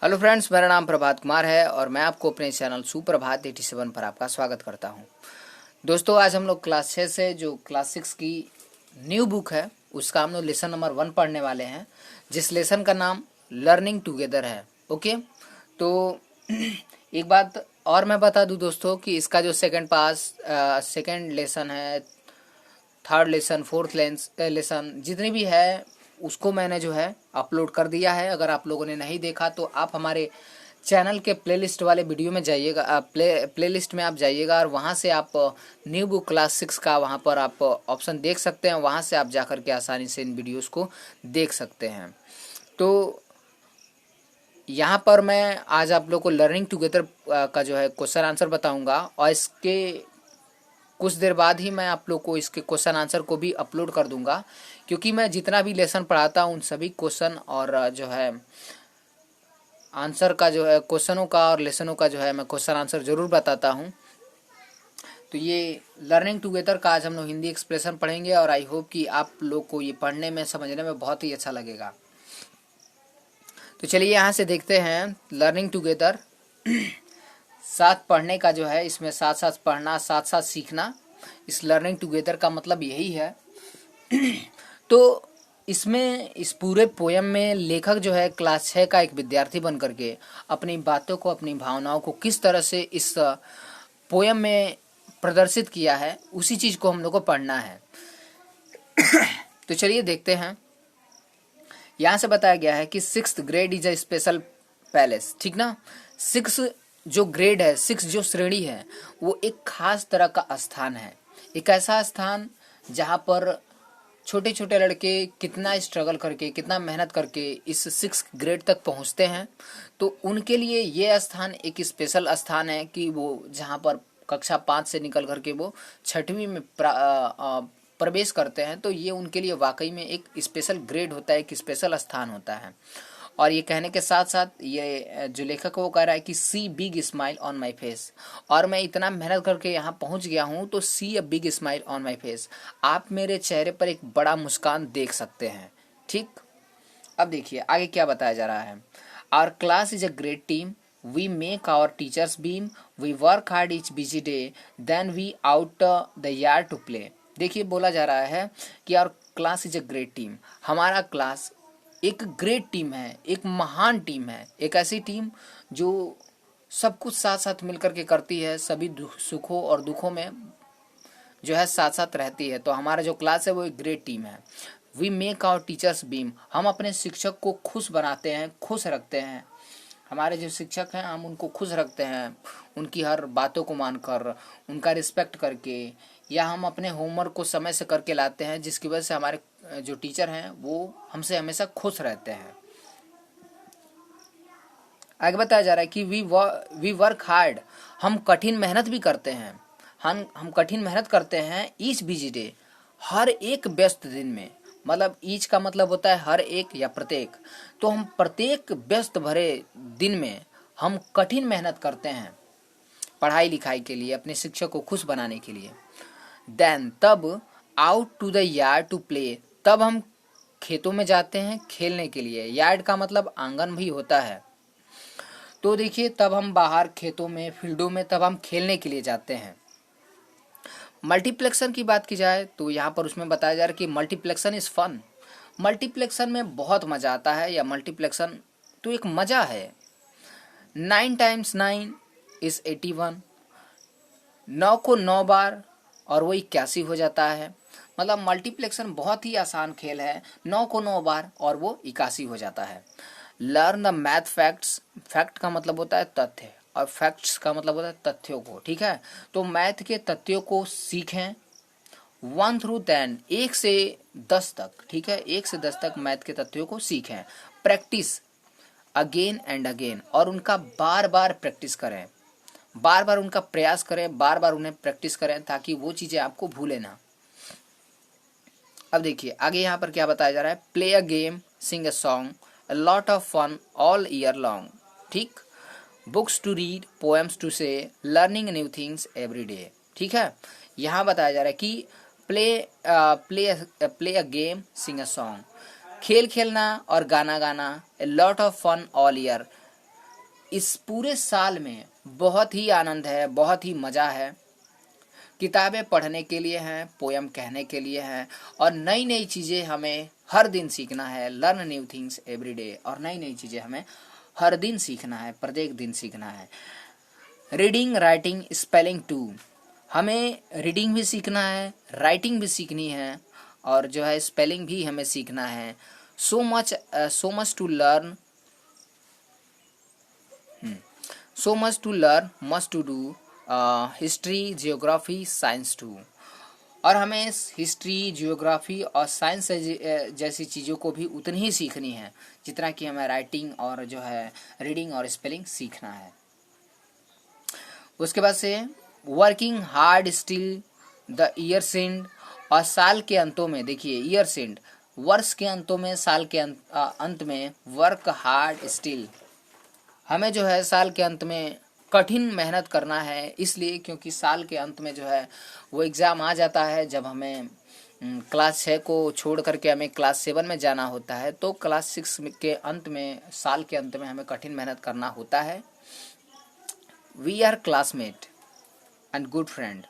Hello friends, मेरा नाम प्रभात कुमार है और मैं आपको अपने चैनल सुप्रभात 87 पर आपका स्वागत करता हूं। दोस्तों, आज हम लोग क्लास 6 से जो क्लास 6 की न्यू बुक है उसका हम लोग लेसन नंबर 1 पढ़ने वाले हैं, जिस लेसन का नाम लर्निंग टुगेदर है। ओके, तो एक बात और मैं बता दूं दोस्तों कि इसका जो सेकेंड लेसन है, थर्ड लेसन, फोर्थ लेसन जितनी भी है उसको मैंने जो है अपलोड कर दिया है। अगर आप लोगों ने नहीं देखा तो आप हमारे चैनल के प्लेलिस्ट वाले वीडियो में जाइएगा, प्लेलिस्ट में आप जाइएगा और वहाँ से आप न्यू बुक क्लास 6 का वहाँ पर आप ऑप्शन देख सकते हैं। वहाँ से आप जाकर के आसानी से इन वीडियोस को देख सकते हैं। तो यहाँ पर मैं आज आप लोग को लर्निंग टुगेदर का जो है क्वेश्चन आंसर बताऊँगा और इसके कुछ देर बाद ही मैं आप लोग को इसके क्वेश्चन आंसर को भी अपलोड कर दूंगा, क्योंकि मैं जितना भी लेसन पढ़ाता हूँ उन सभी क्वेश्चन और जो है आंसर का जो है क्वेश्चनों का और लेसनों का जो है मैं क्वेश्चन आंसर ज़रूर बताता हूँ। तो ये लर्निंग टुगेदर का आज हम लोग हिंदी एक्सप्रेशन पढ़ेंगे और आई होप कि आप लोग को ये पढ़ने में समझने में बहुत ही अच्छा लगेगा। तो चलिए यहाँ से देखते हैं लर्निंग टुगेदर। साथ पढ़ने का जो है, इसमें साथ साथ पढ़ना, साथ साथ सीखना, इस लर्निंग टुगेदर का मतलब यही है। तो इसमें इस पूरे पोयम में लेखक जो है क्लास 6 का एक विद्यार्थी बन करके अपनी बातों को, अपनी भावनाओं को किस तरह से इस पोयम में प्रदर्शित किया है, उसी चीज़ को हम लोग को पढ़ना है। तो चलिए देखते हैं। यहाँ से बताया गया है कि 6th grade is a special palace, ठीक ना। 6 जो ग्रेड है, 6 जो श्रेणी है, वो एक खास तरह का स्थान है। एक ऐसा स्थान जहाँ पर छोटे छोटे लड़के कितना स्ट्रगल करके, कितना मेहनत करके इस 6 ग्रेड तक पहुँचते हैं। तो उनके लिए ये स्थान एक स्पेशल स्थान है कि वो जहाँ पर कक्षा 5 से निकल करके वो 6वीं में प्रवेश करते हैं। तो ये उनके लिए वाकई में एक स्पेशल ग्रेड होता है, एक स्पेशल स्थान होता है। और ये कहने के साथ साथ ये जो लेखक वो कह रहा है कि see big smile on my face, और मैं इतना मेहनत करके यहाँ पहुँच गया हूँ तो see a big smile on my face, आप मेरे चेहरे पर एक बड़ा मुस्कान देख सकते हैं। ठीक, अब देखिए आगे क्या बताया जा रहा है। Our class is a great team, we make our teachers beam, we work hard each busy day, then we out the yard to play. देखिए बोला जा रहा है कि our class is a great team, हमारा क्लास एक great team है, एक महान टीम है, एक ऐसी टीम जो सब कुछ साथ साथ मिलकर के करती है, सभी सुखों और दुखों में जो है साथ साथ रहती है। तो हमारा जो क्लास है वो एक ग्रेट टीम है। We make our teachers beam, हम अपने शिक्षक को खुश बनाते हैं, खुश रखते हैं। हमारे जो शिक्षक हैं हम उनको खुश रखते हैं, उनकी हर बातों को मानकर, उनका रिस्पेक्ट करके, या हम अपने होमवर्क को समय से करके लाते हैं, जिसकी वजह से हमारे जो टीचर हैं वो हमसे हमेशा खुश रहते हैं। आगे बताया जा रहा है कि वी वर्क हार्ड, हम कठिन मेहनत भी करते हैं। हम कठिन मेहनत करते हैं ईच बिजी डे, हर एक व्यस्त दिन में। मतलब ईच का मतलब होता है हर एक या प्रत्येक। तो हम प्रत्येक व्यस्त भरे दिन में हम कठिन मेहनत करते हैं पढ़ाई लिखाई के लिए, अपने शिक्षक को खुश बनाने के लिए। देन तब out to the yard to play, तब हम खेतों में जाते हैं खेलने के लिए। यार्ड का मतलब आंगन भी होता है। तो देखिए तब हम बाहर खेतों में, फील्डों में तब हम खेलने के लिए जाते हैं। मल्टीप्लेक्सन की बात की जाए तो यहाँ पर उसमें बताया जा रहा है कि मल्टीप्लेक्सन इज़ फन, मल्टीप्लेक्सन में बहुत मज़ा आता है, या मल्टीप्लेक्सन तो एक मज़ा है। 9 × 9 = 81, 9 को 9 बार और वो 81 हो जाता है। मतलब मल्टीप्लेक्सन बहुत ही आसान खेल है, 9 को 9 बार और वो 81 हो जाता है। Learn the math facts, fact का मतलब होता है तथ्य और फैक्ट्स का मतलब होता है तथ्यों को, ठीक है। तो मैथ के तथ्यों को सीखें 1 through 10, 1 से 10 तक, ठीक है, 1 से 10 तक मैथ के तथ्यों को सीखें। प्रैक्टिस अगेन एंड अगेन, और उनका बार बार प्रैक्टिस करें, बार बार उनका प्रयास करें, बार बार उन्हें प्रैक्टिस करें ताकि वो चीज़ें आपको भूले ना। अब देखिए आगे यहाँ पर क्या बताया जा रहा है। Play a game, sing a song, a lot of fun all year long, ठीक। Books to read, poems to say, learning new things every day, ठीक है। यहाँ बताया जा रहा है कि play a game, sing a song, खेल खेलना और गाना गाना, a lot of fun all year, इस पूरे साल में बहुत ही आनंद है, बहुत ही मज़ा है। किताबें पढ़ने के लिए हैं, पोयम कहने के लिए हैं, और नई नई चीज़ें हमें हर दिन सीखना है। Learn new things every day, और नई नई चीज़ें हमें हर दिन सीखना है, प्रत्येक दिन सीखना है। रीडिंग, राइटिंग, स्पेलिंग टू, हमें रीडिंग भी सीखना है, राइटिंग भी सीखनी है, और जो है स्पेलिंग भी हमें सीखना है। So much to learn, so much to learn, much to do, history, geography, science too. और हमें हिस्ट्री, जियोग्राफी और साइंस जैसी चीज़ों को भी उतनी ही सीखनी है जितना कि हमें राइटिंग और जो है रीडिंग और स्पेलिंग सीखना है। उसके बाद से working hard still the years and, और साल के अंतों में देखिए ईयर्स एंड, वर्ष के अंतों में, साल के अंत में वर्क हार्ड स्टिल, हमें जो है साल के अंत में कठिन मेहनत करना है। इसलिए क्योंकि साल के अंत में जो है वो एग्ज़ाम आ जाता है जब हमें क्लास 6 को छोड़ करके हमें क्लास 7 में जाना होता है, तो क्लास 6 के अंत में, साल के अंत में हमें कठिन मेहनत करना होता है। We are classmate and good friend.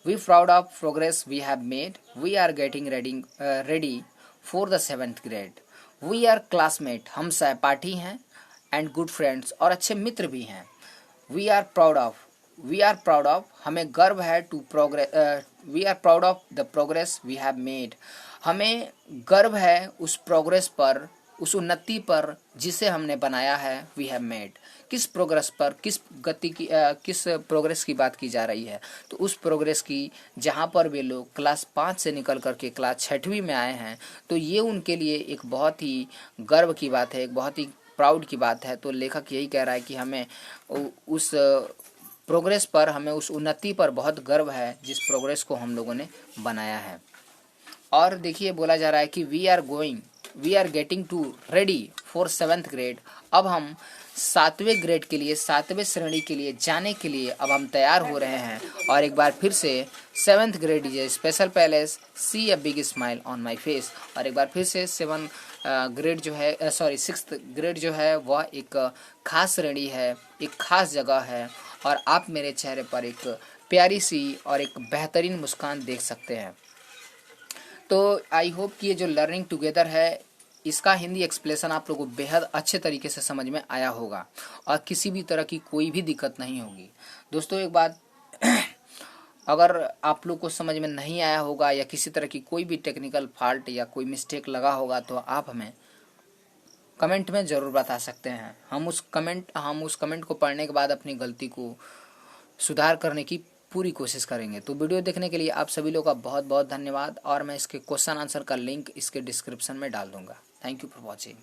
We proud of progress we have made. We are getting ready for the 7th grade. We are classmate, हम सहपाठी हैं, and good friends, और अच्छे मित्र भी हैं। We are proud of, हमें गर्व है to progress, we are proud of the progress we have made. हमें गर्व है उस प्रोग्रेस पर, उस उन्नति पर जिसे हमने बनाया है। वी हैव मेड, किस प्रोग्रेस पर, किस गति की, किस प्रोग्रेस की बात की जा रही है, तो उस प्रोग्रेस की जहाँ पर वे लोग क्लास 5 से निकल करके क्लास 6वीं में आए हैं, तो ये उनके लिए एक बहुत ही गर्व की बात है, एक बहुत ही प्राउड की बात है। तो लेखक यही कह रहा है कि हमें उस प्रोग्रेस पर, हमें उस उन्नति पर बहुत गर्व है जिस प्रोग्रेस को हम लोगों ने बनाया है। और देखिए बोला जा रहा है कि we are getting to ready for 7th grade, अब हम 7वें ग्रेड के लिए, 7वें श्रेणी के लिए जाने के लिए अब हम तैयार हो रहे हैं। और एक बार फिर से 7th grade is a special palace, see a big smile on my face. और एक बार फिर से 7 ग्रेड जो है, 6th ग्रेड जो है वह एक खास श्रेणी है, एक खास जगह है, और आप मेरे चेहरे पर एक प्यारी सी और एक बेहतरीन मुस्कान देख सकते हैं। तो आई होप कि ये जो लर्निंग टुगेदर है, इसका हिंदी एक्सप्लेशन आप लोगों को बेहद अच्छे तरीके से समझ में आया होगा और किसी भी तरह की कोई भी दिक्कत नहीं होगी। दोस्तों एक बात अगर आप लोग को समझ में नहीं आया होगा या किसी तरह की कोई भी टेक्निकल फॉल्ट या कोई मिस्टेक लगा होगा, तो आप हमें कमेंट में ज़रूर बता सकते हैं। हम उस कमेंट को पढ़ने के बाद अपनी गलती को सुधार करने की पूरी कोशिश करेंगे। तो वीडियो देखने के लिए आप सभी लोगों का बहुत बहुत धन्यवाद, और मैं इसके क्वेश्चन आंसर का लिंक इसके डिस्क्रिप्शन में डाल दूंगा। Thank you for watching.